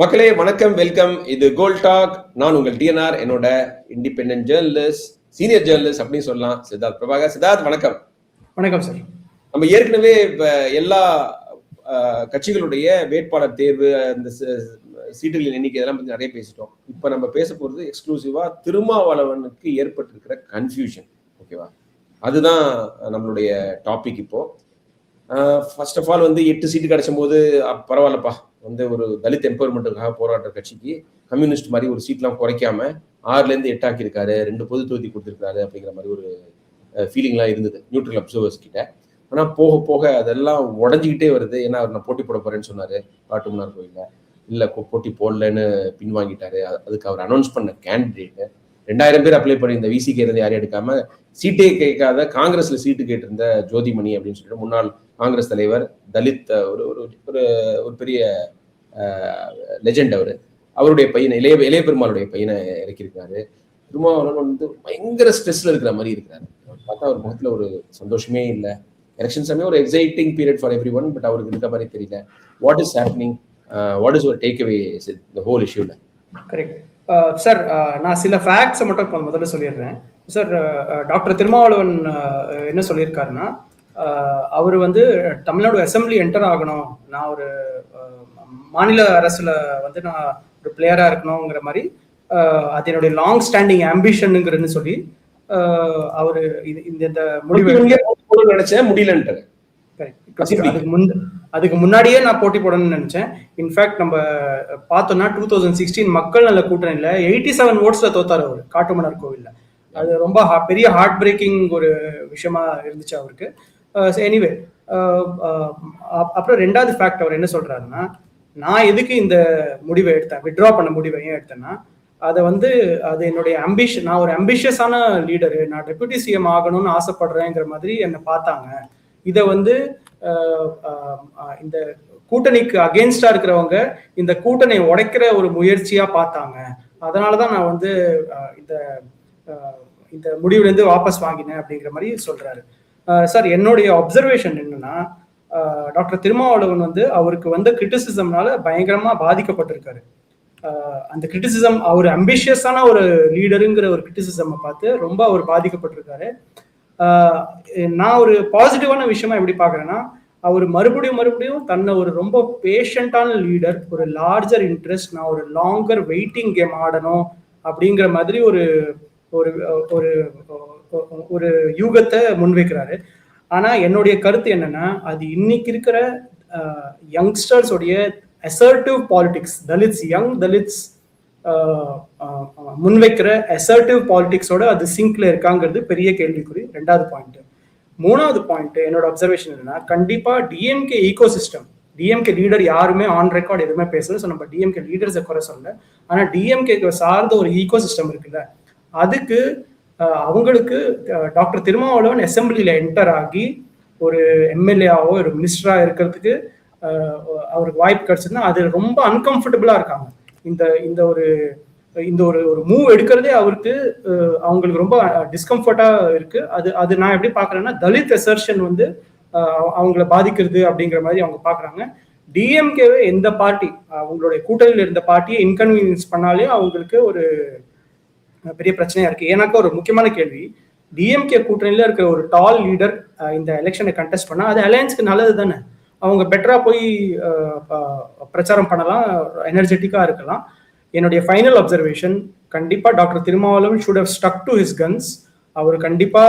மக்களே வணக்கம், வெல்கம். இது கோல்ட் டாக். நான் உங்கள் டிஎன்ஆர், என்னோட இண்டிபெண்டன்ட் ஜேர்னலிஸ்ட், சீனியர் ஜேர்னலிஸ்ட் அப்படின்னு சொல்லலாம், சித்தார்த் பிரபாகர். சித்தார்த் வணக்கம். வணக்கம் சார். நம்ம ஏற்கனவே எல்லா கட்சிகளுடைய வேட்பாளர் தேர்வு, அந்த சீட்டுகளின் எண்ணிக்கை இதெல்லாம் பத்தி நிறைய பேசிட்டோம். இப்ப நம்ம பேச போறது எக்ஸ்க்ளூசிவா திருமாவளவனுக்கு ஏற்பட்டிருக்கிற கன்ஃபியூஷன். ஓகேவா? அதுதான் நம்மளுடைய டாபிக். இப்போ ஃபர்ஸ்ட் ஆஃப் ஆல் 8 சீட்டு கிடைச்சும் போது பரவாயில்லப்பா, ஒரு தலித் எம்பவர்மெண்ட்டுக்காக போராடுற கட்சிக்கு கம்யூனிஸ்ட் மாதிரி ஒரு சீட்லாம் குறைக்காம 6லேருந்து 8 ஆக்கியிருக்காரு, 2 பொது தொகுதி கொடுத்துருக்காரு அப்படிங்கிற மாதிரி ஒரு ஃபீலிங்லாம் இருந்தது நியூட்ரல் அப்சர்வர்ஸ் கிட்ட. ஆனால் போக போக அதெல்லாம் உடஞ்சிக்கிட்டே வருது. ஏன்னா அவர் நான் போட்டி போட போறேன்னு சொன்னாரு காட்டுமன்னார் கோயில்ல, இல்லை போட்டி போடலன்னு பின்வாங்கிட்டாரு. அதுக்கு அவர் அனௌன்ஸ் பண்ண கேண்டிடேட் 2000 பேர் அப்ளை பண்ணி இந்த விசிக்கு இருந்து யாரையும் எடுக்காம சீட்டே கேட்காத காங்கிரஸ்ல சீட்டு கேட்டிருந்த ஜோதிமணி அப்படின்னு சொல்லிட்டு முன்னாள் காங்கிரஸ் தலைவர், தலித், ஒரு பெரிய லெஜெண்ட். அவருடைய பையனை, இளைய பெருமாளுடைய பையனை இறக்கியிருக்காரு. திருமாவளவன் பயங்கர ஸ்ட்ரெஸ்ல இருக்கிற மாதிரி இருக்கிறாரு. பார்த்தா அவர் முகத்துல ஒரு சந்தோஷமே இல்லை. எலெக்ஷன் சமயம் ஒரு exciting period for everyone, but அவருக்கு இருக்க மாதிரி தெரியல. What is happening? What is your takeaway the whole இஷ்யூல? Correct sir. நான் சில ஃபேக்ட்ஸை மட்டும் இப்போ முதல்ல சொல்லிடுறேன் சார். டாக்டர் திருமாவளவன் என்ன சொல்லியிருக்காருன்னா, அவர் தமிழ்நாடு அசம்பிளி என்டர் ஆகணும், நான் ஒரு மாநில அரசுல நான் ஒரு பிளேயரா இருக்கணுங்கிற மாதிரி அது என்னுடைய லாங் ஸ்டாண்டிங் ஆம்பிஷனுங்கிறதுன்னு சொல்லி அவரு இந்த முடிவு நினைச்சேன், முடியலன்ட்டு. அதுக்கு முன்னாடியே நான் போட்டி போடணும்னு நினைச்சேன். இன்ஃபேக்ட் நம்ம பார்த்தோம்னா 2016 மக்கள் நல்ல கூட்டணியில 87 ஓட்ஸ்ல தோத்தாரு அவரு காட்டுமன்னார் கோவில்ல. அது ரொம்ப பெரிய ஹார்ட் பிரேக்கிங் ஒரு விஷயமா இருந்துச்சு அவருக்கு. எனிவே, அப்புறம் 2வது ஃபேக்ட் அவர் என்ன சொல்றாருன்னா, நான் எதுக்கு இந்த முடிவை எடுத்தேன், வித்ட்ரா பண்ண முடிவை ஏன் எடுத்தேன்னா, அதை அது என்னுடைய அம்பிஷன். நான் ஒரு அம்பிஷியஸான லீடரு, நான் டெபுட்டி சிஎம் ஆகணும்னு ஆசைப்படுறேங்கிற மாதிரி என்னை பார்த்தாங்க. இதை இந்த கூட்டணிக்கு அகேன்ஸ்டா இருக்கிறவங்க இந்த கூட்டணியை உடைக்கிற ஒரு முயற்சியா பார்த்தாங்க. அதனாலதான் நான் இந்த முடிவுல இருந்து வாபஸ் வாங்கினேன் அப்படிங்கிற மாதிரி சொல்றாரு சார். என்னுடைய அப்சர்வேஷன் என்னன்னா, டாக்டர் திருமாவளவன் அவருக்கு கிரிட்டிசிசம்னால பயங்கரமா பாதிக்கப்பட்டிருக்காரு. அந்த கிரிட்டிசிசம், அவர் அம்பிஷியஸான ஒரு லீடருங்கிற ஒரு கிரிட்டிசிசம் பார்த்து ரொம்ப அவர் பாதிக்கப்பட்டிருக்காரு. நான் ஒரு பாசிட்டிவான விஷயமா எப்படி பாக்குறேன்னா, அவர் மறுபடியும் தன்னை ஒரு ரொம்ப பேஷண்டான லீடர், ஒரு லார்ஜர் இன்ட்ரெஸ்ட், நான் ஒரு லாங்கர் வெயிட்டிங் கேம் ஆடணும் அப்படிங்கிற மாதிரி ஒரு ஒரு யூகத்தை முன்வைக்கிறாரு. ஆனா என்னுடைய கருத்து என்னன்னா, அது இன்னைக்கு இருக்கிற யங்ஸ்டர்ஸ் உடைய அசர்ட்டிவ் பாலிடிக்ஸ், யங் தலித்ஸ் முன்வைக்கிற அசர்ட்டிவ் பாலிடிக்ஸோட அது சிங்க்ல இருக்காங்கிறது பெரிய கேள்விக்குறி. 2வது பாயிண்ட். 3வது பாயிண்ட் என்னோட அப்சர்வேஷன் என்னன்னா, கண்டிப்பா DMK ecosystem, DMK leader யாருமே ஆன் ரெக்கார்ட் எதுவுமே பேசல. ஸோ நம்ம டிஎம்கே லீடர்ஸை குறை சொல்ல, ஆனா டிஎம்கே சார்ந்த ஒரு ஈகோ சிஸ்டம் இருக்குல்ல, அதுக்கு அவங்களுக்கு டாக்டர் திருமாவளவன் அசம்பிளியில என்டர் ஆகி ஒரு எம்எல்ஏவோ ஒரு மினிஸ்டரா இருக்கிறதுக்கு அவருக்கு வாய்ப்பு கிடைச்சதுன்னா அது ரொம்ப அன்கம்ஃபர்டபுளா இருக்காங்க. இந்த ஒரு மூவ் எடுக்கிறதே அவங்களுக்கு ரொம்ப டிஸ்கம்ஃபர்ட்டா இருக்கு. அது நான் எப்படி பாக்குறேன்னா, தலித் அசர்ஷன் அவங்கள பாதிக்கிறது அப்படிங்கிற மாதிரி அவங்க பாக்குறாங்க. டிஎம்கேவே எந்த பார்ட்டி, அவங்களுடைய கூட்டணியில் இருந்த பார்ட்டியை இன்கன்வீனியன்ஸ் பண்ணாலே அவங்களுக்கு ஒரு பெரிய பிரச்சனையா இருக்கு. எனக்கு ஒரு முக்கியமான கேள்வி, டிஎம்கே கூட்டணியில இருக்கிற ஒரு டால் லீடர் இந்த எலெக்ஷனை கண்டெஸ்ட் பண்ணா அது அலையன்ஸ்க்கு நல்லது தானே? அவங்க பெட்டரா போய் பிரச்சாரம் பண்ணலாம், எனர்ஜெட்டிக்கா இருக்கலாம். என்னுடைய ஃபைனல் அப்சர்வேஷன், கண்டிப்பா doctor Thirumavalavan should have stuck to his guns. அவர் கண்டிப்பா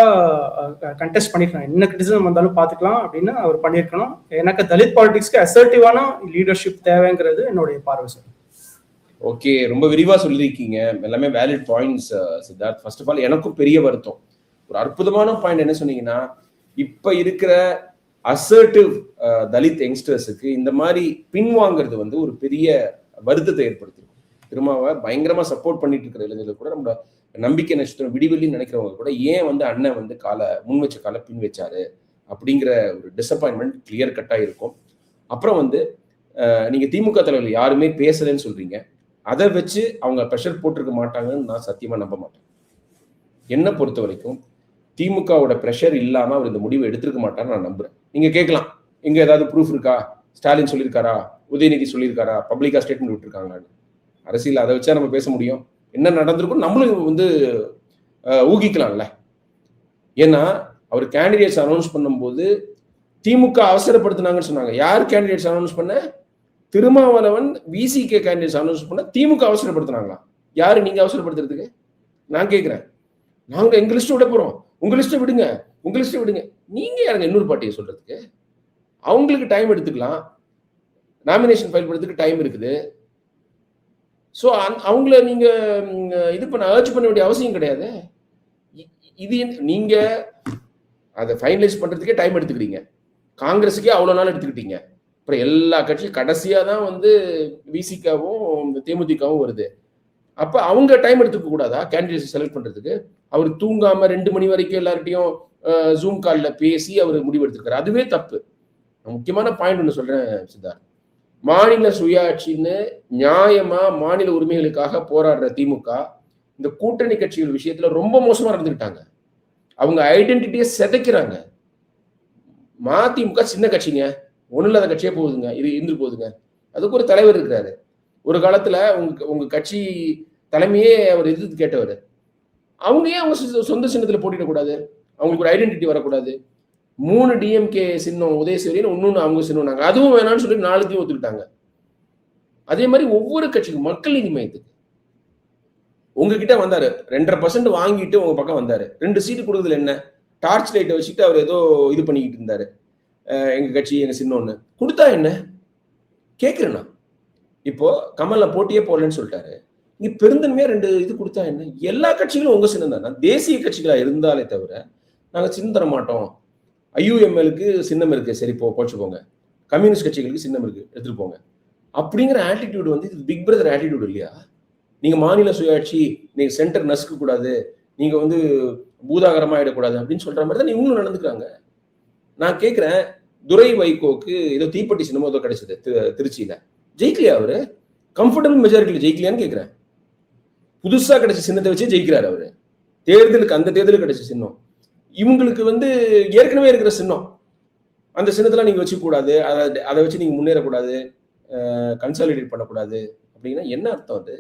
கண்டெஸ்ட் பண்ணிருக்கலாம், என்ன கிரிட்டிசிசம் வந்தாலும் பாத்துக்கலாம் அப்படின்னு அவர் பண்ணிருக்கணும். எனக்கு தலித் பாலிடிக்ஸ்க்கு அசர்ட்டிவான லீடர்ஷிப் தேவைங்கிறது என்னுடைய பார்வை சார். ஓகே, ரொம்ப விரிவா சொல்லியிருக்கீங்க, எல்லாமே valid points Siddharth. First of all எனக்கும் பெரிய வருத்தம், ஒரு அற்புதமான பாயிண்ட் என்ன சொன்னீங்கன்னா, இப்ப இருக்கிற அசர்ட்டிவ் தலித் யங்ஸ்டர்ஸுக்கு இந்த மாதிரி பின்வாங்கிறது ஒரு பெரிய வருத்தத்தை ஏற்படுத்திருக்கும். திருமாவை பயங்கரமா சப்போர்ட் பண்ணிட்டு இருக்கிற இளைஞர்கள் கூட, நம்ம நம்பிக்கை நட்சத்திரம் விடிவெளின்னு நினைக்கிறவங்க கூட ஏன் அண்ணன் முன் வச்ச காலை பின் வச்சாரு அப்படிங்கிற ஒரு டிசப்பாயின்மெண்ட் கிளியர் கட்டா இருக்கும். அப்புறம் நீங்க திமுக தலைவர்கள் யாருமே பேசலன்னு சொல்றீங்க, அதை வச்சு அவங்க ப்ரெஷர் போட்டிருக்க மாட்டாங்கன்னு நான் சத்தியமா நம்ப மாட்டேன். என்னை பொறுத்த வரைக்கும் திமுகவோட ப்ரெஷர் இல்லாம அவர் இந்த முடிவை எடுத்திருக்க மாட்டாருன்னு நான் நம்புறேன். நீங்க கேட்கலாம், இங்க ஏதாவது ப்ரூஃப் இருக்கா? ஸ்டாலின் சொல்லியிருக்காரா, உதயநிதி சொல்லியிருக்காரா, பப்ளிக்கா ஸ்டேட்மெண்ட் விட்டுருக்காங்களான்னு. அரசியல் அதை வச்சா நம்ம பேச முடியும். என்ன நடந்திருக்கும் நம்மளும் வந்து ஊகிக்கலாம்ல. ஏன்னா அவர் கேண்டிடேட்ஸ் அனௌன்ஸ் பண்ணும்போது திமுக அவசரப்படுத்தினாங்கன்னு சொன்னாங்க. யார் கேண்டிடேட்ஸ் அனௌன்ஸ் பண்ண? திருமாவளவன் விசிகே கேண்டிடேட்ஸ் அனௌன்ஸ் பண்ண திமுக அவசரப்படுத்தினாங்களா? யாரு நீங்க அவசரப்படுத்துறதுக்கு? நான் கேட்கிறேன். நாங்க எங்க லிஸ்ட் விட போறோம், உங்க லிஸ்ட விடுங்க, உங்க லிஸ்ட விடுங்க. நீங்க யாருங்க இன்னொரு பார்ட்டியை சொல்றதுக்கு? அவங்களுக்கு டைம் எடுத்துக்கலாம். நாமினேஷன் ஃபைல் பண்றதுக்கு டைம் இருக்குது. ஸோ அவங்கள நீங்க இது பண்ண அர்ஜ் பண்ண வேண்டிய அவசியம் கிடையாது. இது நீங்க அதை ஃபைனலைஸ் பண்றதுக்கே டைம் எடுத்துக்கிறீங்க. காங்கிரஸுக்கே அவ்வளவு நாள் எடுத்துக்கிட்டீங்க. அப்புறம் எல்லா கட்சியும் கடைசியா தான் வந்து விசிகாவும் தேமுதிகவும் வருது. அப்ப அவங்க டைம் எடுத்துக்க கூடாதா கேண்டிடேட்ஸ் செலக்ட் பண்றதுக்கு? அவர் தூங்காம 2 மணி வரைக்கும் எல்லார்ட்டையும் ஜூம் கால்ல பேசி அவர் முடிவு எடுத்திருக்காரு. அதுவே தப்பு. முக்கியமான பாயிண்ட் ஒன்று சொல்றேன் சித்தார்த். மாநில சுயாட்சின்னு நியாயமா மாநில உரிமைகளுக்காக போராடுற திமுக இந்த கூட்டணி கட்சிகள் விஷயத்துல ரொம்ப மோசமா நடந்துக்கிட்டாங்க. அவங்க ஐடென்டிட்டியை சிதைக்கிறாங்க. மதிமுக சின்ன கட்சிங்க, ஒண்ணு இல்லாத கட்சியே போகுதுங்க, இது இருந்து போகுதுங்க. அதுக்கு ஒரு தலைவர் இருக்கிறாரு. ஒரு காலத்துல உங்க கட்சி தலைமையே அவர் எதிர்த்து கேட்டவர். அவங்க ஏன் அவங்க சொந்த சின்னத்துல போட்டிடக்கூடாது? அவங்களுக்கு ஒரு ஐடென்டிட்டி வரக்கூடாது? 3 டிஎம்கே சின்னம் உதயசூரியன், இன்னொன்னு அவங்க சின்னம், அதுவும் வேணாம்னு சொல்லி 4த்தையும் ஒத்துக்கிட்டாங்க. அதே மாதிரி ஒவ்வொரு கட்சிக்கும் மக்கள் நீதி மையத்துக்கு உங்ககிட்ட வந்தாரு, 2.5% வாங்கிட்டு உங்க பக்கம் வந்தாரு. 2 சீட்டு கொடுக்குறதுல என்ன? டார்ச் லைட்டை வச்சுட்டு அவர் ஏதோ இது பண்ணிக்கிட்டு இருந்தாரு. எங்க கட்சி எங்க சின்னம்னு கொடுத்தா என்ன கேட்கிறேன்னா, இப்போ கமல்ல போட்டியே போடலன்னு சொல்லிட்டாரு. இங்க பெருந்தன்மையா 2 இது கொடுத்தா என்ன? எல்லா கட்சிகளும் உங்க சின்னம் தானே. தேசிய கட்சிகளா இருந்தாலே தவிர நாங்க சின்னம் தர மாட்டோம். ஐயுஎம்எலுக்கு சின்னம் இருக்கு, சரி போச்சுக்கோங்க. கம்யூனிஸ்ட் கட்சிகளுக்கு சின்னம் இருக்கு, எடுத்துட்டு போங்க. அப்படிங்கிற ஆட்டிடியூட் வந்து இது பிக் பிரதர் ஆட்டிடியூட் இல்லையா? நீங்க மாநில சுயாட்சி, நீங்க சென்டர் நசுக்க கூடாது, நீங்க வந்து பூதாகரமா ஆயிடக்கூடாது அப்படின்னு சொல்ற மாதிரி தான் இவங்களும் நடந்துக்கிறாங்க. நான் கேட்கிறேன், துரை வைகோக்கு ஏதோ தீப்பெட்டி சின்னமோ ஏதோ கிடைச்சது திருச்சியில, ஜெயிக்கலையா அவரு? கம்ஃபர்டபுள் மெஜாரிட்டியில ஜெயிக்கலையான்னு கேட்கிறேன். புதுசா கிடைச்ச சின்னத்தை வச்சு ஜெயிக்கிறாரு அவரு. தேர்தலுக்கு அந்த தேர்தலுக்கு கிடைச்ச சின்னம் இவங்களுக்கு வந்து ஏற்கனவே இருக்கிற சின்னம். அந்த சின்னத்தெல்லாம் நீங்க வச்சு கூடாது, அதை வச்சு நீங்க முன்னேறக்கூடாது, கன்சாலிடேட் பண்ணக்கூடாது அப்படின்னா என்ன அர்த்தம்? அது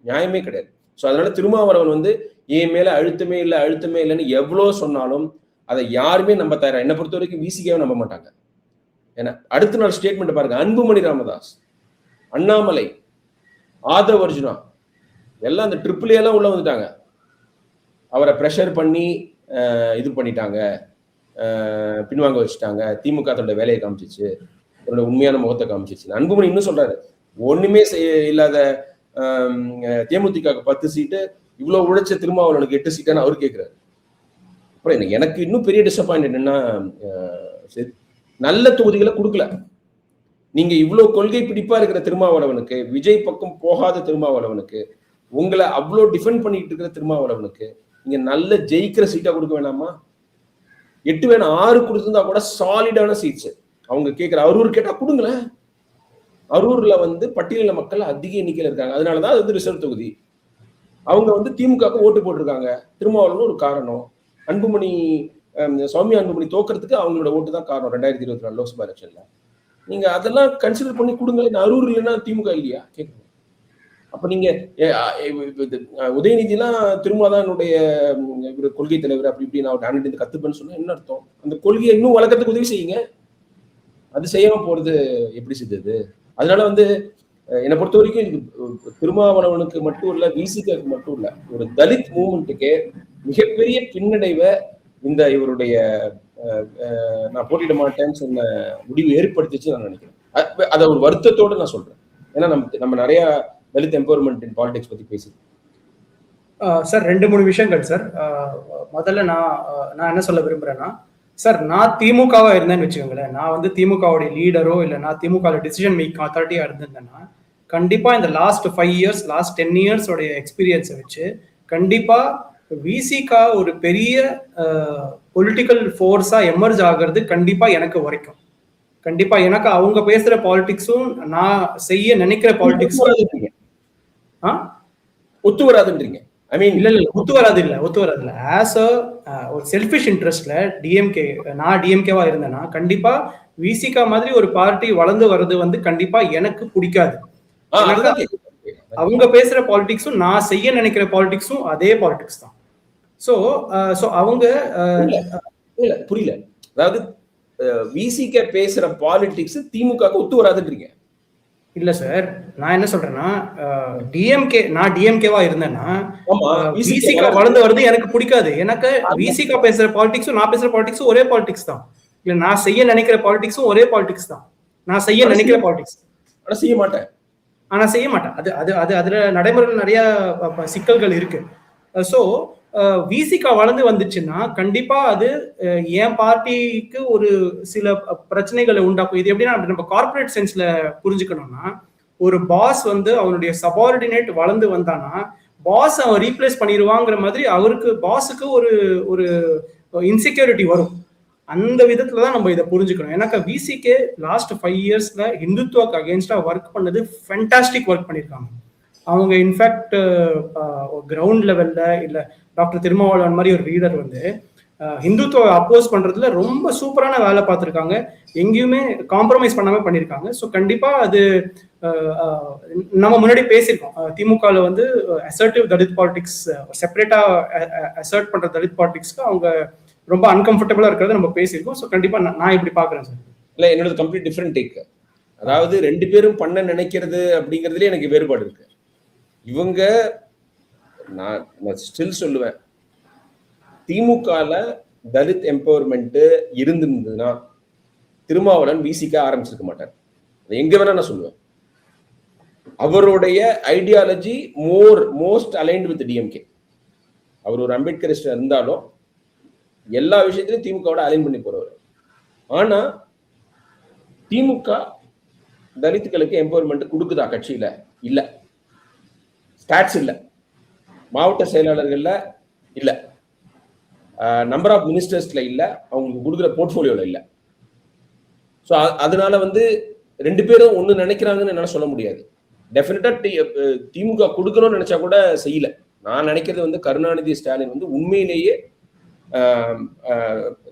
நியாயமே கிடையாது. ஸோ அதனால திருமாவளவன் வந்து என் மேல அழுத்தமே இல்லைன்னு எவ்வளோ சொன்னாலும் அதை யாருமே நம்ப தயாரா. என்னை பொறுத்த வரைக்கும் விசிகாவை நம்ப மாட்டாங்க. ஏன்னா அடுத்த நாள் ஸ்டேட்மெண்ட் பாருங்க, அன்புமணி ராமதாஸ், அண்ணாமலை, ஆதவ் அர்ஜுனா எல்லாம் அந்த ட்ரிபிள் எல்லாம் உள்ள வந்துட்டாங்க. அவரை ப்ரெஷர் பண்ணி இது பண்ணிட்டாங்க, பின்வாங்க வச்சுட்டாங்க. திமுக தன்னோட வேலையை காமிச்சிச்சு, தன்னோட உண்மையான முகத்தை காமிச்சிச்சு. அன்புமணி இன்னும் சொல்றாரு, ஒண்ணுமே இல்லாத தேமுதிக 10 சீட்டு, இவ்வளவு உழைச்ச திருமாவளவனுக்கு 8 சீட்டான்னு அவர் கேட்கிறாரு. அப்புறம் எனக்கு இன்னும் பெரிய டிசப்பாயிண்ட் என்னன்னா, நல்ல தொகுதிகளை கொடுக்கல. நீங்க இவ்வளவு கொள்கை பிடிப்பா இருக்கிற திருமாவளவனுக்கு, விஜய் பக்கம் போகாத திருமாவளவனுக்கு, உங்களை அவ்வளவு டிஃபெண்ட் பண்ணிட்டு இருக்கிற திருமாவளவனுக்கு நீங்க நல்ல ஜெயிக்கிற சீட்டா கொடுக்க வேணாமா? 8 வேணாம், 6 கொடுத்திருந்தா கூட சாலிடான சீட்ஸ். அவங்க கேட்கிற அரூர் கேட்டா கொடுங்களேன். அரூர்ல வந்து பட்டியலின மக்கள் அதிக எண்ணிக்கையில் இருக்காங்க, அதனாலதான் அது வந்து ரிசர்வ் தொகுதி. அவங்க வந்து திமுக ஓட்டு போட்டிருக்காங்க. திருமாவளவன் ஒரு காரணம். அன்புமணி, சௌமியா அன்புமணி தோக்கிறதுக்கு அவங்களோட ஓட்டு தான் காரணம் 2024 லோக்சபா எலெக்ஷன்ல. நீங்க அதெல்லாம் கன்சிடர் பண்ணி கொடுங்க. அரூர் இல்லைன்னா திமுக இல்லையா கேட்குங்க. அப்ப நீங்க உதயநிதி எல்லாம் திருமாதான் என்னுடைய கொள்கை தலைவர் அப்படி இப்படி நான் அண்ணன் கத்துப்பேன்னு சொன்னா என்ன அர்த்தம்? அந்த கொள்கையை இன்னும் வளர்க்கறதுக்கு உதவி செய்யுங்க. அது செய்யாம போறது எப்படி செய்தது? அதனால வந்து என்னை பொறுத்த வரைக்கும் திருமாவளவனுக்கு மட்டும் இல்ல, விசிகாக்கு மட்டும் இல்ல, ஒரு தலித் மூவ்மெண்ட்டுக்கே மிகப்பெரிய பின்னடைவை இந்த இவருடைய நான் போட்டிட மாட்டேன்னு சொன்ன முடிவு ஏற்படுத்திச்சு நான் நினைக்கிறேன். அதை ஒரு வருத்தத்தோடு நான் சொல்றேன். ஏன்னா நம்ம நிறைய தலித் எம்பவர்மெண்ட் இன் பாலிடிக்ஸ் பத்தி பேசுறோம். சார் 2-3 விஷயங்கள் சார். முதல்ல நான் என்ன சொல்ல விரும்புறேன்னா, சார் நான் திமுகவா இருந்தேன்னு வச்சுக்கோங்களேன், நான் வந்து திமுகவுடைய லீடரோ இல்லை நான் திமுக டிசிஷன் மேக்கிங் அத்தாரிட்டியா இருந்திருந்தேன்னா, கண்டிப்பா இந்த லாஸ்ட் 5 இயர்ஸ், லாஸ்ட் 10 இயர்ஸ் உடைய எக்ஸ்பீரியன்ஸை வச்சு கண்டிப்பா விசிகா ஒரு பெரிய பொலிட்டிக்கல் ஃபோர்ஸா எமர்ஜ் ஆகிறது கண்டிப்பா எனக்கு வரைக்கும். கண்டிப்பா எனக்கு அவங்க பேசுற பாலிடிக்ஸும் நான் செய்ய நினைக்கிற பாலிடிக்ஸும் ஒத்து வராதுன்றீங்க. ஐ மீன் இல்ல ஒத்து வராது இல்ல ஆஸ் ஒரு செல்ஃபிஷ் இன்ட்ரெஸ்ட்ல டிஎம்கே, நான் டிஎம்கேவா இருந்தேன்னா கண்டிப்பா விசிகா மாதிரி ஒரு பார்ட்டி வளர்ந்து வர்றது வந்து கண்டிப்பா எனக்கு பிடிக்காது. அவங்க பேசுற பாலிடிக்ஸும் நான் செய்ய நினைக்கிற பாலிடிக்ஸும் அதே பாலிடிக்ஸ் தான். சோ அவங்க புரியல. அதாவது விசிகா பேசுற பாலிடிக்ஸ் திமுக ஒத்து வராதுன்றீங்க? இல்ல சார், நான் என்ன சொல்றேன்னா டிஎம்கே, நான் டிஎம்கேவா இருந்தேன்னா விசிகா வளர்ந்து வருது எனக்கு பிடிக்காது. எனக்கு விசிகா பேசுற பாலிடிக்ஸும் நான் பேசுற பாலிடிக்ஸும் ஒரே பாலிடிக்ஸ் தான். இல்ல நான் செய்ய நினைக்கிற பாலிடிக்ஸும் ஒரே பாலிடிக்ஸ் தான். நான் செய்ய நினைக்கிற பாலிடிக்ஸ் ஆனா செய்ய மாட்டேன். அதுல நடைமுறையில் நிறைய சிக்கல்கள் இருக்கு. சோ விசிகா வளர்ந்து வந்துச்சுன்னா கண்டிப்பா அது என் பார்ட்டிக்கு ஒரு சில பிரச்சனைகளை உண்டாக்கும். இது எப்படின்னா நம்ம கார்பரேட் சென்ஸ்ல புரிஞ்சுக்கணும்னா, ஒரு பாஸ் வந்து அவனுடைய சபார்டினேட் வளர்ந்து வந்தானா பாஸ் அவன் ரீப்ளேஸ் பண்ணிடுவாங்கிற மாதிரி அவருக்கு பாஸுக்கு ஒரு ஒரு இன்செக்யூரிட்டி வரும். அந்த விதத்துல தான் நம்ம இதை புரிஞ்சுக்கணும். எனக்கு விசிகே லாஸ்ட் 5 இயர்ஸ்ல இந்துத்துவாக்கு அகேன்ஸ்டா ஒர்க் பண்ணது ஃபேண்டாஸ்டிக் ஒர்க் பண்ணியிருக்காங்க. அவங்க இன்ஃபேக்ட் கிரவுண்ட் லெவல்ல இல்ல டாக்டர் திருமாவளவன் மாதிரி ஒரு லீடர் வந்து இந்துத்துவ அப்போஸ் பண்றதுல ரொம்ப சூப்பரான வேலை பார்த்துருக்காங்க. எங்கேயுமே காம்ப்ரமைஸ் பண்ணாம பண்ணியிருக்காங்க. ஸோ கண்டிப்பா அது நம்ம முன்னாடி பேசியிருக்கோம். திமுகல வந்து அசர்ட்டிவ் தலித் பாலிடிக்ஸ், செப்பரேட்டா அசர்ட் பண்ற தலித் பாலிடிக்ஸ்க்கு அவங்க ரொம்ப அன்கம்ஃபர்டபுளா இருக்கிறத நம்ம பேசியிருக்கோம். ஸோ கண்டிப்பா நான் இப்படி பாக்குறேன் சார். இல்ல, என்னோட கம்ப்ளீட் டிஃபரெண்ட் டேக். அதாவது 2 பேரும் பண்ண நினைக்கிறது அப்படிங்கிறதுல எனக்கு வேறுபாடு இருக்கு. இவங்க நான் ஸ்டில் சொல்லுவேன், திமுகல தலித் எம்பவர்மெண்ட் இருந்திருந்ததுன்னா திருமாவளவன் விசிகா ஆரம்பிச்சிருக்க மாட்டார். எங்க வேணா நான் சொல்லுவேன். அவருடைய ideology most aligned with DMK. அவர் ஒரு அம்பேத்கரிஸ்ட் இருந்தாலும் எல்லா விஷயத்திலும் திமுகவோட அலைன் பண்ணி போறவர். ஆனா திமுக தலித்துகளுக்கு எம்பவர்மெண்ட் கொடுக்குதா கட்சியில? இல்ல. ஸ்டாட்ஸ் இல்ல, மாவட்ட செயலாளர்கள்ல இல்ல, நம்பர் ஆஃப் மினிஸ்டர்ஸ்ல இல்ல, அவங்களுக்கு கொடுக்குற போர்ட்போலியோல இல்ல. ஸோ அதனால வந்து 2 பேரும் ஒண்ணு நினைக்கிறாங்கன்னு என்னால சொல்ல முடியாது. டெஃபினட்டா திமுக கொடுக்கணும்னு நினைச்சா கூட செய்யல. நான் நினைக்கிறது வந்து கருணாநிதி ஸ்டாலின் வந்து உண்மையிலேயே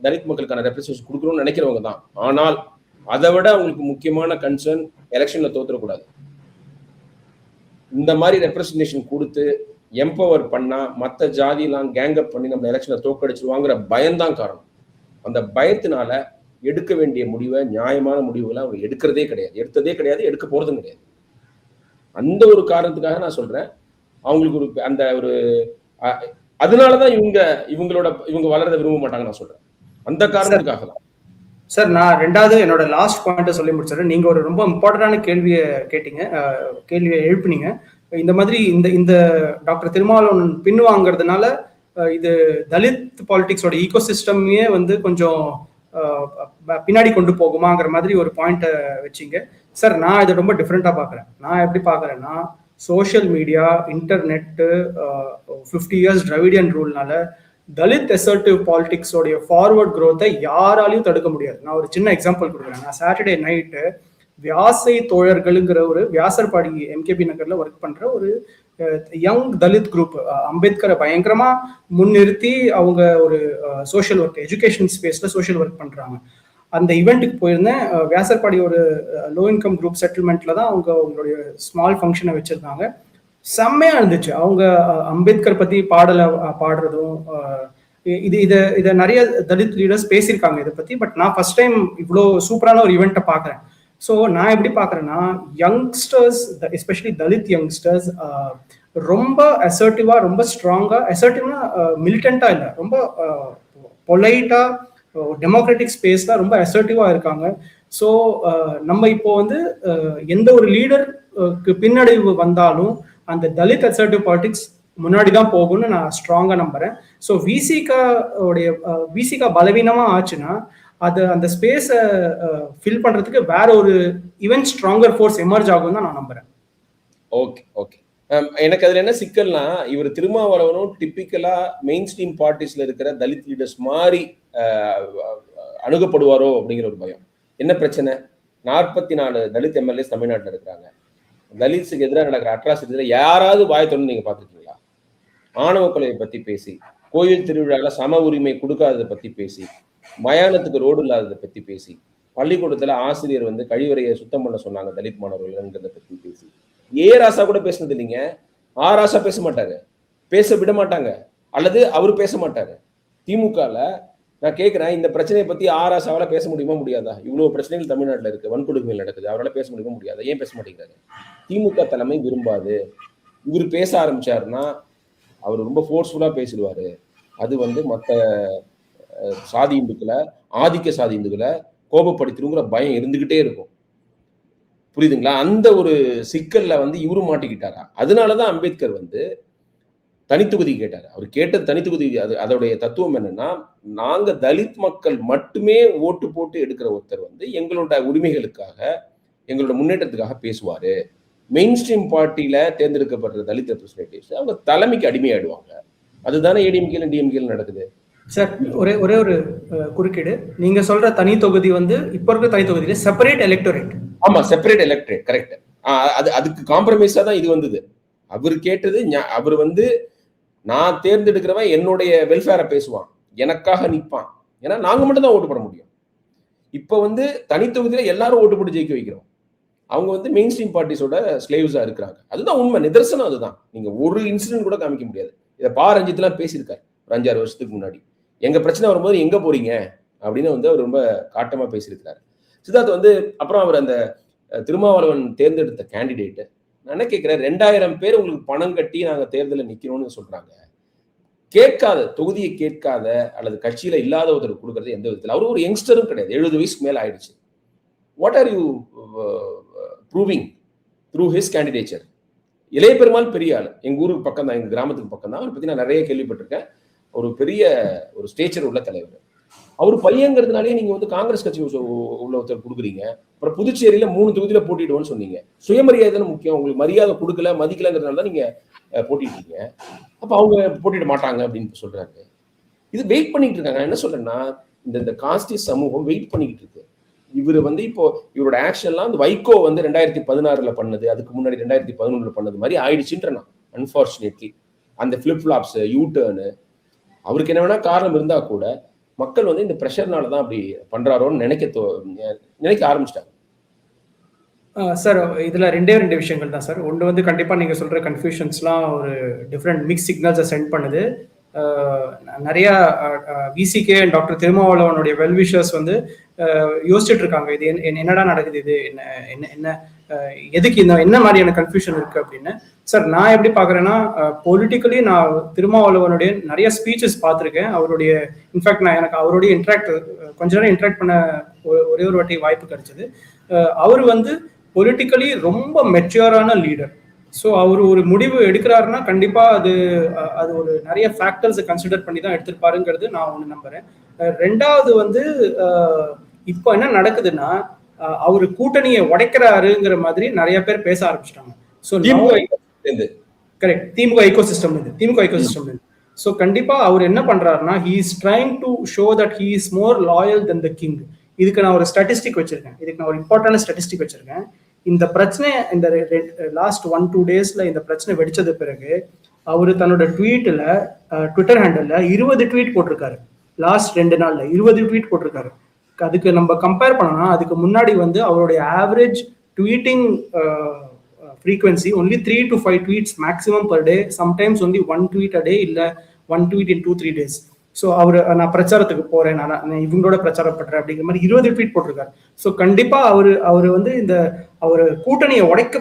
தலித் மக்களுக்கான ரெப்ரசன்டேஷன் கொடுக்கணும்னு நினைக்கிறவங்க தான். ஆனால் அதை விட அவங்களுக்கு முக்கியமான கன்சர்ன் எலெக்ஷன்ல தோத்துடக்கூடாது. இந்த மாதிரி ரெப்ரசன்டேஷன் கொடுத்து எம்பவர் பண்ணா மற்ற ஜாதியெல்லாம் கேங்கப் பண்ணி நம்ம எலெக்ஷனை தோக்கடிச்சிருவாங்கிற பயம்தான் காரணம். அந்த பயத்தினால எடுக்க வேண்டிய முடிவை, நியாயமான முடிவுகளை அவங்க எடுத்ததே கிடையாது, எடுக்க போறதும் கிடையாது. அந்த ஒரு காரணத்துக்காக நான் சொல்றேன், அவங்களுக்கு ஒரு அந்த ஒரு அதனாலதான் இவங்க வளர விரும்ப மாட்டாங்க நான் சொல்றேன். அந்த காரணத்துக்காக தான் சார். நான் ரெண்டாவது என்னோட லாஸ்ட் பாயிண்ட்டை சொல்லி முடிச்சிடறேன். நீங்க ஒரு ரொம்ப இம்பார்ட்டன்டான கேள்வியை எழுப்புனீங்க. இந்த மாதிரி இந்த டாக்டர் திருமாவளவன் பின்வாங்கிறதுனால இது தலித் பாலிடிக்ஸோட ஈகோசிஸ்டமே வந்து கொஞ்சம் பின்னாடி கொண்டு போகுமாங்கிற மாதிரி ஒரு பாயிண்ட்டை வச்சிங்க சார். நான் இதை ரொம்ப டிஃப்ரெண்டா பாக்குறேன். நான் எப்படி பாக்குறேன்னா, social media, internet, 50 years Dravidian ரூல்னால தலித் அசர்ட்டிவ் பாலிடிக்ஸோடைய ஃபார்வர்ட் க்ரோத்தை யாராலையும் தடுக்க முடியாது. நான் ஒரு சின்ன எக்ஸாம்பிள் கொடுக்குறேன். நான் சாட்டர்டே நைட்டு வியாசை தோழர்களுங்கிற ஒரு வியாசர்பாடி எம்கேபி நகர்ல ஒர்க் பண்ற ஒரு யங் தலித் குரூப், அம்பேத்கரை பயங்கரமா முன்னிறுத்தி அவங்க ஒரு சோஷியல் ஒர்க், எஜுகேஷன் ஸ்பேஸ்ல சோஷியல் ஒர்க் பண்றாங்க. அந்த ஈவெண்ட்டுக்கு போயிருந்தேன். வியாசர்பாடி ஒரு லோ இன்கம் குரூப் செட்டில்மெண்ட்ல தான் அவங்களுடைய ஸ்மால் ஃபங்க்ஷனை வச்சிருந்தாங்க. செம்மையா இருந்துச்சு. அவங்க அம்பேத்கர் பத்தி பாடுறதும், இதை நிறைய தலித் லீடர்ஸ் பேசியிருக்காங்க இதை பத்தி. பட் நான் ஃபர்ஸ்ட் டைம் இவ்வளோ சூப்பரான ஒரு ஈவெண்ட்டை பார்க்குறேன். ஸோ நான் எப்படி பார்க்குறேன்னா, யங்ஸ்டர்ஸ், எஸ்பெஷலி தலித் யங்ஸ்டர்ஸ் ரொம்ப அசர்ட்டிவா, ரொம்ப ஸ்ட்ராங்கா, அசர்ட்டிவ்னா மிலிட்டண்டா இல்லை, ரொம்ப பொலைட்டா, டெமோக்ராட்டிக் ஸ்பேஸ்ல ரொம்ப அசர்ட்டிவா இருக்காங்க. ஸோ நம்ம இப்போ வந்து எந்த ஒரு லீடருக்கு பின்னடைவு வந்தாலும் அந்த தலித் அசர்ட்டிவ் பாலிடிக்ஸ் முன்னாடி தான் போகும்னு நான் ஸ்ட்ராங்கா நம்புறேன். ஸோ விசிகா பலவீனமா ஆச்சுன்னா அது அந்த ஸ்பேஸை ஃபில் பண்றதுக்கு வேற ஒரு ஈவன் ஸ்ட்ராங்கர் ஃபோர்ஸ் எமர்ஜ் ஆகும் தான் நான் நம்புறேன். ஓகே. எனக்கு அதுல என்ன சிக்கல்னா, இவர் திருமாவளவனும் டிப்பிக்கலா மெயின் ஸ்ட்ரீம் பார்ட்டிஸ்ல இருக்கிற தலித் லீடர்ஸ் மாதிரி அணுகப்படுவாரோ அப்படிங்கிற ஒரு பயம். என்ன பிரச்சனை? 44 தலித் எம்எல்ஏஸ் தமிழ்நாட்டில் இருக்கிறாங்க. தலித்ஸுக்கு எதிராக நடக்கிற அட்ராசிட்டில யாராவது வாய் தொடர்ந்து நீங்க பாத்துருக்கீங்களா? ஆணவ கொலையை பத்தி பேசி, கோயில் திருவிழால சம உரிமை கொடுக்காததை பத்தி பேசி, மயானத்துக்கு ரோடு இல்லாததை பத்தி பேசி, பள்ளிக்கூடத்துல ஆசிரியர் வந்து கழிவறையை சுத்தம் பண்ண சொன்னாங்க தலித் மாணவர்கள்ன்றதை பத்தி பேசி, ராசா கூட பேசினது இல்லைங்க. ராசா பேச மாட்டாரு, பேச விட மாட்டாங்க, அல்லது அவர் பேச மாட்டாரு. திமுகல நான் கேட்கிறேன், இந்த பிரச்சனையை பத்தி ராசாவால பேச முடியுமா முடியாதா? இவ்வளவு பிரச்சனைகள் தமிழ்நாட்டில் இருக்கு, வன்கொடுமைகள் நடக்குது, அவரால் பேச முடியுமா முடியாதா? ஏன் பேச மாட்டேங்கிறாரு? திமுக தலைமை விரும்பாது. இவர் பேச ஆரம்பிச்சாருன்னா அவர் ரொம்ப ஃபோர்ஸ்ஃபுல்லா பேசிடுவாரு. அது வந்து மற்ற சாதி இந்துக்களை, ஆதிக்க சாதி இந்துக்களை கோபப்படுத்திடுங்கிற பயம் இருந்துகிட்டே இருக்கும். புரியுதுங்களா? அந்த ஒரு சிக்கல்ல வந்து இவரும் மாட்டிக்கிட்டாரா? அதனாலதான் அம்பேத்கர் வந்து தனித்தொகுதி கேட்டாரு. அவர் கேட்டது தனித்தொகுதி. அதோடைய தத்துவம் என்னன்னா, நாங்க தலித் மக்கள் மட்டுமே ஓட்டு போட்டு எடுக்கிற ஒருத்தர் வந்து எங்களோட உரிமைகளுக்காக, எங்களோட முன்னேற்றத்துக்காக பேசுவாரு. மெயின் ஸ்ட்ரீம் பார்ட்டியில தேர்ந்தெடுக்கப்படுற தலித் ரெப்ரஸன்டேட்டிவ்ஸ் அவங்க தலைமைக்கு அடிமையாயிடுவாங்க. அதுதானே ஏடிஎம்கேல டிஎம்கேல நடக்குது. சார், ஒரே ஒரு குறுக்கீடு. நீங்க சொல்ற தனி தொகுதி வந்து இப்ப இருக்க தனி தொகுதியில செப்பரேட் எலெக்டோரேட். ஆமா, செப்பரேட் எலெக்டரேட், கரெக்ட். அதுக்கு காம்ப்ரமைஸா தான் இது வந்தது. அவர் கேட்டது, அவர் வந்து நான் தேர்ந்தெடுக்கிறவன் என்னுடைய வெல்ஃபேரை பேசுவான், எனக்காக நிற்பான், ஏன்னா நாங்க மட்டும் தான் ஓட்டு போட முடியும். இப்ப வந்து தனித்தொகுதியில எல்லாரும் ஓட்டு போட்டு ஜெயிக்க வைக்கிறோம். அவங்க வந்து மெயின் ஸ்ட்ரீம் பார்ட்டிஸோட ஸ்லேவ்ஸா இருக்கிறாங்க. அதுதான் உண்மை, நிதர்சனம் அதுதான். நீங்க ஒரு இன்சிடென்ட் கூட காமிக்க முடியாது. இதை ரஞ்சித் எல்லாம் பேசியிருக்காரு ஒரு 5-6 வருஷத்துக்கு முன்னாடி. எங்க பிரச்சனை வரும்போது எங்க போறீங்க அப்படின்னு வந்து அவர் ரொம்ப காட்டமா பேசியிருக்கிறாரு. சித்தார்த் வந்து அப்புறம் அவர் அந்த திருமாவளவன் தேர்ந்தெடுத்த கேண்டிடேட், நான் என்ன கேட்கிறேன், 2000 பேர் உங்களுக்கு பணம் கட்டி நாங்க தேர்தலில் நிக்கணும்னு சொல்றாங்க. கேட்காத தொகுதியை கேட்காத அல்லது கட்சியில இல்லாத ஒருத்தர் கொடுக்கறது எந்த விதத்தில்? அவரு ஒரு யங்ஸ்டரும் கிடையாது, 70 வயசுக்கு மேல ஆயிடுச்சு. What are you proving through his candidature? இளைய பெருமாள் பெரிய ஆள், எங்க ஊருக்கு பக்கம் தான், எங்க கிராமத்துக்கு பக்கம் தான். அவரை பத்தி நான் நிறைய கேள்விப்பட்டிருக்கேன். ஒரு பெரிய ஒரு ஸ்டேச்சர் உள்ள தலைவர். அவர் பையங்கிறதுனாலே நீங்க வந்து காங்கிரஸ் கட்சி உள்ள ஒருத்தர் கொடுக்குறீங்க. அப்புறம் புதுச்சேரியில 3 தொகுதியில போட்டிடுவோம்னு சொன்னீங்க. சுயமரியாதை தானே முக்கியம். உங்களுக்கு மரியாதை கொடுக்கல, மதிக்கலங்கிறதுனால தான் நீங்க போட்டிட்டீங்க. அப்ப அவங்க போட்டிட மாட்டாங்க அப்படின்னு சொல்றாங்க. இது வெயிட் பண்ணிட்டு இருக்காங்க. நான் என்ன சொல்றேன்னா, இந்த காஸ்டி சமூகம் வெயிட் பண்ணிக்கிட்டு இருக்கு. இவர் வந்து இப்போ இவரோட ஆக்ஷன்லாம் அந்த வைகோ வந்து 2016 பண்ணது, அதுக்கு முன்னாடி 2011 பண்ணது மாதிரி ஆயிடுச்சுன்றேன். அன்பார்ச்சுனேட்லி அந்த பிளிப் ஃபிளாப்ஸ், யூ டர்னு, அவருக்கு என்ன வேணா காரணம் இருந்தா கூட மக்கள் வந்து இந்த ப்ரெஷர்னால தான் அப்படி பண்றாரோன்னு நினைக்க ஆரம்பிச்சிட்டாங்க. சார், இதுல 2 விஷயங்கள் தான் சார். ஒன்று வந்து கண்டிப்பா நீங்க சொல்ற கன்ஃபியூஷன்ஸ்லாம் ஒரு டிஃப்ரெண்ட் மிக்ஸ் சிக்னல்ஸை சென்ட் பண்ணுது. நிறைய விசிகே டாக்டர் திருமாவளவனுடைய வெல்விஷர்ஸ் வந்து யோசிச்சுட்டு இருக்காங்க, இது என்னடா நடக்குது, இது என்ன என்ன எதுக்கு என்ன மாதிரியான கன்ஃபியூஷன் இருக்கு அப்படின்னு. சார், நான் எப்படி பாக்குறேன்னா, பொலிட்டிக்கலி நான் திருமாவளவனுடைய நிறைய ஸ்பீச்சஸ் பார்த்துருக்கேன். அவருடைய இன்ஃபேக்ட் நான் எனக்கு அவருடைய கொஞ்ச நேரம் இன்ட்ராக்ட் பண்ண ஒரே ஒரு வாட்டி வாய்ப்பு கிடைச்சது. அவர் வந்து பொலிட்டிக்கலி ரொம்ப மெச்சூரான லீடர். ஸோ அவர் ஒரு முடிவு எடுக்கிறாருன்னா கண்டிப்பா அது ஒரு நிறைய ஃபேக்டர்ஸை கன்சிடர் பண்ணி தான் எடுத்திருப்பாருங்கிறது நான் ஒன்று நம்புறேன். ரெண்டாவது வந்து இப்போ என்ன நடக்குதுன்னா, அவரு கூட்டணியை உடைக்கிறாருங்கிற மாதிரி நிறைய பேர் பேச ஆரம்பிச்சிட்டாங்க. ஸோ கரெக்ட், திமுக ஈகோ சிஸ்டம். ஸோ கண்டிப்பா அவர் என்ன பண்றாருன்னா, he is trying to show that he is more loyal then the king. இதுக்கு நான் ஒரு ஸ்டாட்டிஸ்டிக் வச்சிருக்கேன். இதுக்கு நான் ஒரு இம்பார்ட்டன்ட் ஸ்டாட்டிஸ்டிக் வச்சிருக்கேன். இந்த பிரச்சனை இந்த லாஸ்ட் 1-2 டேஸ்ல இந்த பிரச்சனை வெடிச்சது பிறகு அவரு தன்னோட ட்விட்டர் ஹேண்டல்ல 20 ட்வீட் போட்டிருக்காரு. லாஸ்ட் 2 நாள்ல 20 ட்வீட் போட்டிருக்காரு. அதுக்கு நம்ம கம்பேர் பண்ணோம்னா, அதுக்கு முன்னாடி வந்து அவருடைய average tweeting frequency only 3 to 5 tweets maximum per day, sometimes only 1 tweet a day, இல்ல 1 tweet in 2-3 days. ஸோ நான் பிரச்சாரத்துக்கு போறேன், நான் இவங்களோட பிரச்சாரம் பண்றேன் அப்படிங்கிற மாதிரி 20 ட்வீட் போட்டிருக்காரு. ஸோ கண்டிப்பா அவர் வந்து இந்த அவர் கூட்டணியை உடைக்க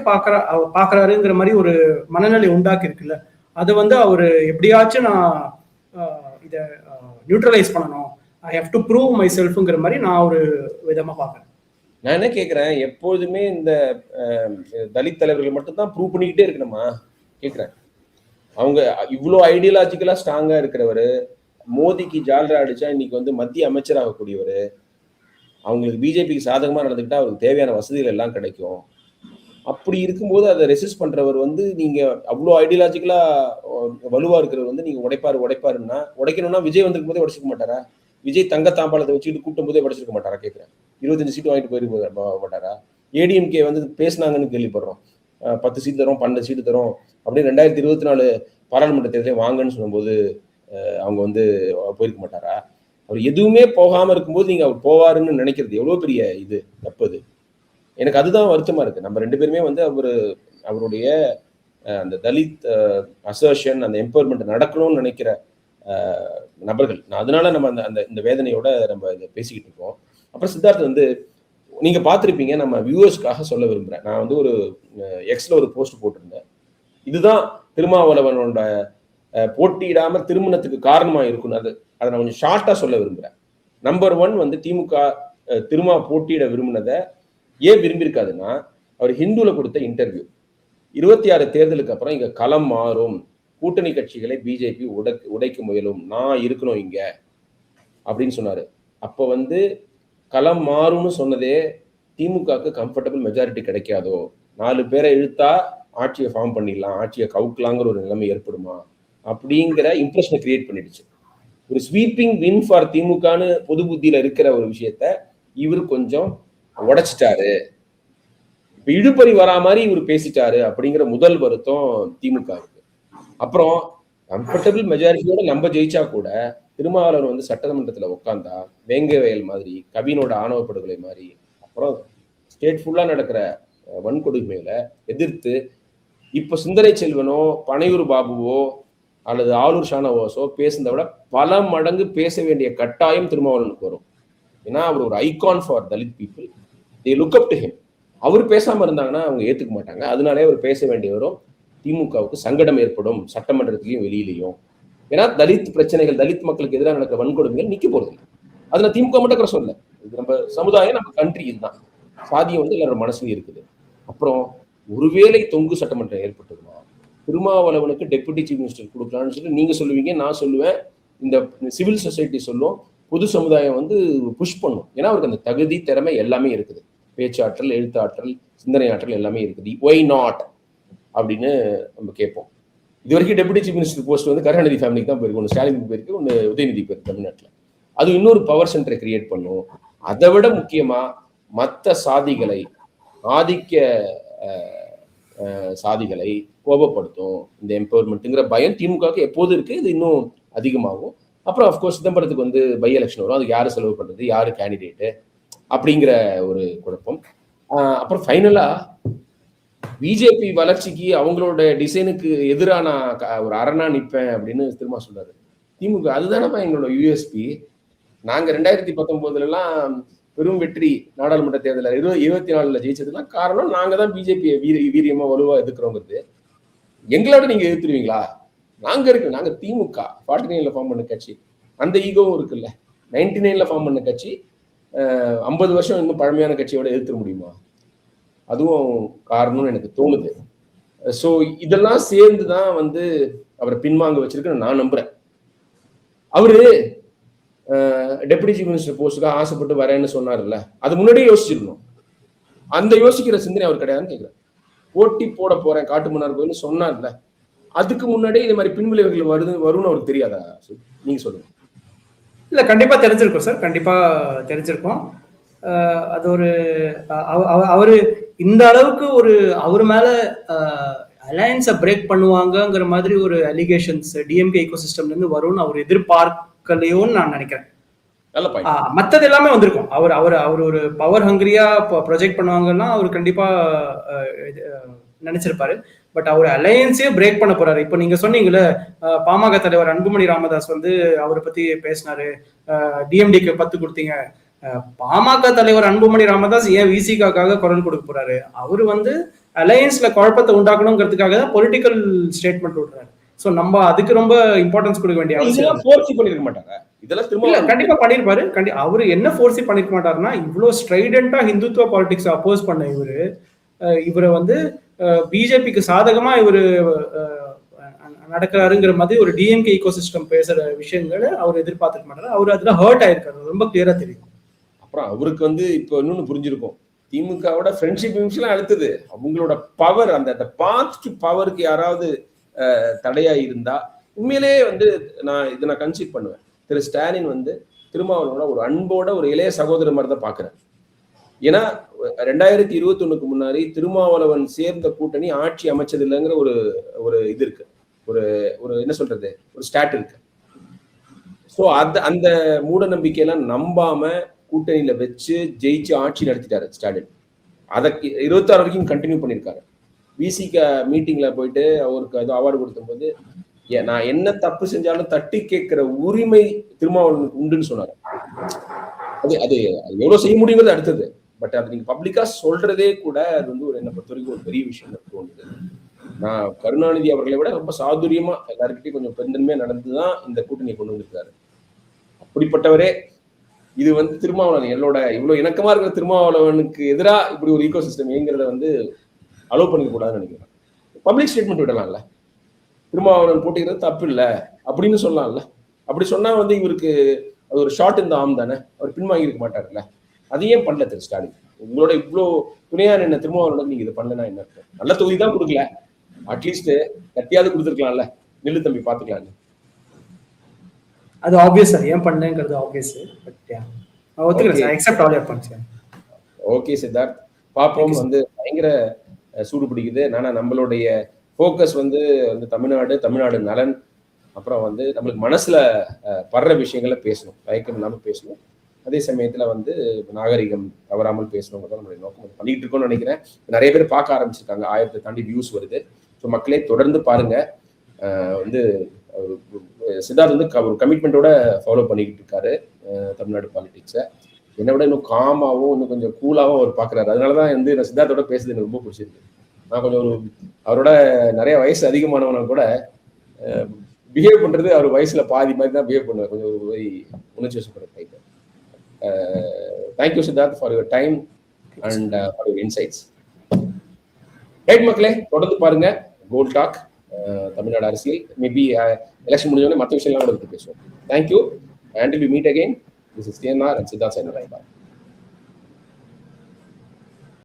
பாக்குறாருங்கிற மாதிரி ஒரு மனநிலை உண்டாக்கி இருக்குல்ல, அது வந்து அவரு எப்படியாச்சும் நான் இதை நியூட்ரலைஸ் பண்ணணும், I have to prove my செல்ஃப்ங்கிற மாதிரி நான் ஒரு விதமா பாக்குறேன். நான் என்ன கேட்கிறேன், எப்போதுமே இந்த தலித் தலைவர்கள் மட்டும்தான் ப்ரூவ் பண்ணிக்கிட்டே இருக்கணுமா கேட்கிறேன். அவங்க இவ்வளோ ஐடியாலஜிக்கலா ஸ்ட்ராங்கா இருக்கிறவர், மோடிக்கு ஜால்ரா அடிச்சா இன்னைக்கு வந்து மத்திய அமைச்சராகக்கூடியவர், அவங்களுக்கு பிஜேபிக்கு சாதகமா நடந்துக்கிட்டா அவருக்கு தேவையான வசதிகள் எல்லாம் கிடைக்கும். அப்படி இருக்கும்போது அதை ரெசிஸ்ட் பண்றவர் வந்து, நீங்க அவ்வளோ ஐடியாலஜிக்கலா வலுவா இருக்கிறவர் வந்து நீங்க உடைப்பாருன்னா, உடைக்கணும்னா விஜய் வந்திருக்கும் போதே உடைச்சிக்க மாட்டாரா? விஜய் தங்க தாம்பாளத்தை வச்சுக்கிட்டு கூட்டும் போதே உடைச்சிருக்க மாட்டாரா கேட்கிறேன். 25 சீட்டு வாங்கிட்டு போயிருக்க மாட்டாரா? ஏடிஎம்கே வந்து பேசினாங்கன்னு கேள்விப்படுறோம். 10 சீட் தரோம், 12 சீட்டு தரோம் அப்படின்னு 2024 பாராளுமன்ற தேர்தலே வாங்கன்னு சொல்லும்போது அவங்க வந்து போயிருக்க மாட்டாரா? அவர் எதுவுமே போகாம இருக்கும்போது நீங்க அவர் போவாருன்னு நினைக்கிறது எவ்வளவு பெரிய இது தப்புது. எனக்கு அதுதான் வருத்தமா இருக்கு. நம்ம 2 பேருமே வந்து அவருடைய அந்த தலித் அசர்ஷன், அந்த எம்பவர்மெண்ட் நடக்கணும்னு நினைக்கிற நபர்கள். அதனால நம்ம இந்த வேதனையோட நம்ம இதை பேசிக்கிட்டு இருக்கோம். அப்புறம் சித்தார்த் வந்து நீங்க பார்த்திருப்பீங்க, நம்ம வியூவர்ஸ்க்காக சொல்ல விரும்புறேன். நான் வந்து ஒரு எக்ஸ்ல ஒரு போஸ்ட் போட்டிருந்தேன். இதுதான் திருமாவளவனோட போட்டியிடாம திருமணத்துக்கு காரணமா இருக்கும். அதை நான் கொஞ்சம் ஷார்ட்டா சொல்ல விரும்புறேன். நம்பர் 1 வந்து திமுக திருமா போட்டியிட விரும்பினதை ஏன் விரும்பியிருக்காதுன்னா, அவர் ஹிந்துல கொடுத்த இன்டர்வியூ 26 தேர்தலுக்கு அப்புறம் இங்க களம் மாறும், கூட்டணி கட்சிகளை பிஜேபி உடைக்க முயலும், நான் இருக்கணும் இங்க அப்படின்னு சொன்னாரு. அப்ப வந்து களம் மாறும்னு சொன்னதே திமுகவுக்கு கம்ஃபர்டபுள் மெஜாரிட்டி கிடைக்காதோ, 4 பேரை இழுத்தா ஆட்சியை ஃபார்ம் பண்ணிடலாம், ஆட்சியை கவுக்கலாங்கிற ஒரு நிலைமை ஏற்படுமா அப்படிங்கிற இம்ப்ரெஷனை கிரியேட் பண்ணிடுச்சு. ஒரு ஸ்வீப்பிங் வின் ஃபார் திமுகன்னு பொது புத்தியில இருக்கிற ஒரு விஷயத்த இவர் கொஞ்சம் உடைச்சிட்டாரு. இப்ப இழுபறி வரா மாதிரி இவர் பேசிட்டாரு அப்படிங்கிற முதல் வருத்தம் திமுகவுக்கு. அப்புறம் கம்ஃபர்டபுள் மெஜாரிட்டியோட நம்ம ஜெயிச்சா கூட திருமாவளவன் வந்து சட்டமன்றத்துல உட்காந்தா வேங்கை வயல் மாதிரி, கவினோட ஆணவ படுகொலை மாதிரி, அப்புறம் ஸ்டேட் ஃபுல்லா நடக்கிற வன்கொடுமையில எதிர்த்து இப்ப சுந்தரை செல்வனோ பனையூர் பாபுவோ அல்லது ஆலூர் ஷானவாஸோ பேசுனதை விட பல மடங்கு பேச வேண்டிய கட்டாயம் திருமாவளவனுக்கு வரும். ஏன்னா அவர் ஒரு icon for Dalit people. They look up to him. அவர் பேசாம இருந்தாங்கன்னா அவங்க ஏத்துக்க மாட்டாங்க. அதனாலே அவர் பேச வேண்டிய வரும். திமுகவுக்கு சங்கடம் ஏற்படும், சட்டமன்றத்திலையும் வெளியிலையும். ஏன்னா தலித் பிரச்சனைகள், தலித் மக்களுக்கு எதிராக நடக்கிற வன்கொடுமைகள் நிக்க போறது இல்லை. அதுல திமுக மட்டும் கூட சொல்ல, இது நம்ம சமுதாயம், நம்ம கண்ட்ரி, இதுதான் சாதியம் வந்து எல்லாரோட மனசுலயும் இருக்குது. அப்புறம் ஒருவேளை தொங்கு சட்டமன்றம் ஏற்பட்டதுன்னா திருமாவளவனுக்கு டெபுட்டி சீஃப் மினிஸ்டர் கொடுக்கலாம்னு சொல்லி நீங்க சொல்லுவீங்க, நான் சொல்லுவேன், இந்த சிவில் சொசைட்டி சொல்லும், பொது சமுதாயம் வந்து புஷ் பண்ணும். ஏன்னா அவருக்கு அந்த தகுதி, திறமை எல்லாமே இருக்குது. பேச்சாற்றல், எழுத்தாற்றல், சிந்தனை ஆற்றல் எல்லாமே இருக்குது. ஒய் நாட் அப்படின்னு நம்ம கேட்போம். இது வரைக்கும் டெபுட்டி சீஃப் மினிஸ்டர் போஸ்ட் வந்து கருணாநிதி ஃபேமிலிக்கு தான் போயிருக்கு, ஒன்று ஸ்டாலினுக்கு போயிருக்கு, ஒன்று உதயநிதி போயிருக்கு தமிழ்நாட்டில். அது இன்னொரு பவர் சென்டரை கிரியேட் பண்ணும். அதை விட முக்கியமா மற்ற சாதிகளை, ஆதிக்க சாதிகளை கோபப்படுத்தும் இந்த எம்பவர்மெண்ட்டுங்கிற பயம் திமுகவுக்கு எப்போது இருக்கு. இது இன்னும் அதிகமாகும். அப்புறம் அஃப்கோர்ஸ் சிதம்பரத்துக்கு வந்து பை எலெக்ஷன் வரும். அதுக்கு யாரு செலவு பண்றது, யாரு கேண்டிடேட்டு அப்படிங்கிற ஒரு குழப்பம். அப்புறம் ஃபைனலா பிஜேபி வளர்ச்சிக்கு அவங்களோட டிசைனுக்கு எதிராக நான் ஒரு அரணா நிற்பேன் அப்படின்னு திரும்ப சொல்றாரு. திமுக அதுதானப்பா எங்களோட யூஎஸ்பி. நாங்க 2019 பெரும் வெற்றி நாடாளுமன்ற தேர்தலில் 24 ஜெயிச்சதுலாம் காரணம் நாங்க தான் பிஜேபியை வீரியமா வலுவா எதிர்க்கிறோங்கிறது. எங்களோட நீங்க எதிர்த்துருவீங்களா? நாங்க இருக்கு, நாங்க திமுக 49 ஃபார்ம் பண்ண கட்சி, அந்த ஈகோவும் இருக்குல்ல. 99 ஃபார்ம் பண்ண கட்சி 50 வருஷம் இன்னும் பழமையான கட்சியோட எதிர்த்துட முடியுமா? அதுவும் காரணம்னு எனக்கு தோணுது. ஸோ இதெல்லாம் சேர்ந்துதான் வந்து அவரை பின்வாங்க வச்சிருக்குன்னு நான் நம்புறேன். அவரு டெபுட்டி சீஃப் மினிஸ்டர் போஸ்டுக்காக ஆசைப்பட்டு வரேன்னு சொன்னார்ல, அது முன்னாடியே யோசிச்சிருக்கணும். அந்த யோசிக்கிற சிந்தனை அவர் கிடையாதுன்னு கேட்கிறேன். போட்டி போட போறேன் காட்டுமன்னார் கோயில்னு சொன்னார்ல, அதுக்கு முன்னாடியே இந்த மாதிரி பின்விளைவுகள் வரும்னு அவருக்கு தெரியாதா? நீங்க சொல்லுங்க. இல்ல கண்டிப்பா தெரிஞ்சிருக்கும் சார், கண்டிப்பா தெரிஞ்சிருக்கும். அது ஒரு அவரு இந்த அளவுக்கு ஒரு அவர் மேல அலையன்ஸை பிரேக் பண்ணுவாங்கங்கிற மாதிரி ஒரு அலிகேஷன்ஸ் டிஎம்கே ஈகோசிஸ்டம்ல இருந்து வரும்னு அவர் எதிர்பார்க்கலையோன்னு நான் நினைக்கிறேன். மற்றது எல்லாமே வந்திருக்கும். அவர் ஒரு பவர் ஹங்கிரியா ப்ரொஜெக்ட் பண்ணுவாங்கன்னா அவர் கண்டிப்பா நினைச்சிருப்பாரு. பட் அவர் அலையன்ஸே பிரேக் பண்ண போறாரு. இப்போ நீங்க சொன்னீங்கல்ல, பாமக தலைவர் அன்புமணி ராமதாஸ் வந்து அவரை பத்தி பேசினாரு, டிஎம்டிக்கு 10 கொடுத்தீங்க. பாமக தலைவர் அன்புமணி ராமதாஸ் ஏன் விசிகாக்காக குரல் கொடுக்க போறாரு? அவரு வந்து அலையன்ஸ்ல குழப்பத்தை உண்டாக்கணுங்கிறதுக்காக தான் பொலிட்டிக்கல் ஸ்டேட்மெண்ட் விடுறாரு. சோ நம்ம அதுக்கு ரொம்ப இம்பார்ட்டன்ஸ் கொடுக்க வேண்டிய அவசியம் பண்ணிருக்க மாட்டாங்க. இதெல்லாம் கண்டிப்பா பண்ணிருப்பாரு. அவரு என்ன ஃபோர்ஸி பண்ணிருக்க மாட்டாருன்னா, இவ்வளவு ஸ்ட்ரைடண்டா ஹிந்துத்துவ பாலிடிக்ஸ் அப்போஸ் பண்ண இவரை வந்து பிஜேபிக்கு சாதகமா இவரு நடக்கிறாருங்கிற மாதிரி ஒரு டிஎம்கே ஈகோசிஸ்டம் பேசுற விஷயங்களை அவர் எதிர்பார்த்துக்க மாட்டாரு. அவர் அதுல ஹர்ட் ஆயிருக்காரு, ரொம்ப கிளியரா தெரியும். அப்புறம் அவருக்கு வந்து இப்போ இன்னொன்னு புரிஞ்சிருக்கும், திமுகவோட ஃப்ரெண்ட்ஷிப் எல்லாம் அழுத்துது. அவங்களோட பவர், அந்த பாத் டு பவருக்கு யாராவது தடையா இருந்தா உண்மையிலேயே வந்து நான் கன்சிடர் பண்ணுவேன். திரு ஸ்டாலின் வந்து திருமாவளவனோட ஒரு அன்போட ஒரு இளைய சகோதரர் மாதிரி தான் பாக்குறேன். ஏன்னா 2021 முன்னாடி திருமாவளவன் சேர்ந்த கூட்டணி ஆட்சி அமைச்சது இல்லைங்கிற ஒரு இது இருக்கு, ஒரு ஒரு என்ன சொல்றது, ஒரு ஸ்டாட் இருக்கு. ஸோ அந்த மூட நம்பிக்கையெல்லாம் நம்பாம கூட்டணியில வச்சு ஜெயிச்சு ஆட்சி நடத்திட்டாரு ஸ்டாலின். அதை 26 வரைக்கும் கண்டினியூ பண்ணியிருக்காரு. விசிக மீட்டிங்ல போயிட்டு அவருக்கு அது அவார்டு கொடுத்த போது நான் என்ன தப்பு செஞ்சாலும் தட்டி கேட்கிற உரிமை திருமாவளவனுக்கு உண்டுன்னு சொன்னாரு. அது எவ்வளவு செய்ய முடியுங்கிறது அடுத்தது. பட் அது நீங்க பப்ளிக்கா சொல்றதே கூட அது வந்து ஒரு என்ன பொறுத்த வரைக்கும் ஒரு பெரிய விஷயம் தோணுது. நான் கருணாநிதி அவர்களை விட ரொம்ப சாதுரியமா எல்லாருக்கிட்டையும் கொஞ்சம் பெருந்தன்மையா நடந்துதான் இந்த கூட்டணியை கொண்டு வந்திருக்காரு. அப்படிப்பட்டவரே இது வந்து திருமாவளவன் என்னோட இவ்வளவு இணக்கமா இருக்கிற திருமாவளவனுக்கு எதிராக இப்படி ஒரு ஈகோ சிஸ்டம் இயங்குறத வந்து அலோவ் பண்ணிக்க கூடாதுன்னு நினைக்கிறேன். பப்ளிக் ஸ்டேட்மெண்ட் விடலாம்ல, திருமாவளவன் போட்டிக்கிறது தப்பு இல்லை அப்படின்னு சொல்லலாம்ல. அப்படி சொன்னா வந்து இவருக்கு அது ஒரு ஷார்ட் இந்த ஆம் தானே, அவர் பின்வாங்கி இருக்க மாட்டாருல்ல. அதையே பண்ணல திரு ஸ்டாலின். உங்களோட இவ்வளோ துணையா என்ன திருமாவளவன் நீங்க இது பண்ணலன்னா என்ன அர்த்தம்? நல்ல தொகுதி தான் கொடுக்கல, அட்லீஸ்ட் கட்டியாவது கொடுத்துருக்கலாம்ல, நில்லு தம்பி பாத்துக்கலாம்னு. அது ஆப்வியஸ் சார், ஏன் பண்ணேங்கிறது ஆப்வியஸ். ஓகே சித்தார்த், பாப்போம். வந்து பயங்கர சூடு பிடிக்குது. ஆனா நம்மளுடைய ஃபோக்கஸ் வந்து தமிழ்நாடு நலன், அப்புறம் வந்து நம்மளுக்கு மனசுல படுற விஷயங்களை பேசணும், தயக்கம் இல்லாம பேசணும். அதே சமயத்துல வந்து நாகரிகம் தவறாமல் பேசணுங்கிறத நம்மளுடைய நோக்கம் பண்ணிட்டு இருக்கோம்னு நினைக்கிறேன். நிறைய பேர் பார்க்க ஆரம்பிச்சிருக்காங்க, 1000 தாண்டி வியூஸ் வருது. ஸோ மக்களே தொடர்ந்து பாருங்க. வந்து சித்தார்த் வந்து ஒரு கமிட்மெண்ட்டோட ஃபாலோ பண்ணிக்கிட்டு இருக்காரு தமிழ்நாடு பாலிடிக்ஸை. என்னை விட இன்னும் காமாவும் இன்னும் கொஞ்சம் கூலாவும் அவர் பார்க்குறாரு. அதனாலதான் வந்து நான் சித்தார்த்தோட பேசுறது எனக்கு ரொம்ப பிடிச்சிருக்கு. நான் கொஞ்சம் அவரோட நிறைய வயசு அதிகமானவன கூட பிஹேவ் பண்றது அவர் வயசுல பாதி மாதிரி தான் பிஹேவ் பண்ணுவார், கொஞ்சம் ஒரு உணர்ச்சி வசப்படுற type. Thank you Siddharth for your time and for your insights. Right மக்களே, தொடர்ந்து பாருங்க கோல்ட் டாக் தமிழ்நாடு அரசியல். மேபி எலெக்ஷன் முடிஞ்சோடனே மற்ற விஷயம்லாம் கூட பற்றி பேசுவோம். Thank you, and we meet again. This is TNR and Siddharth signing off.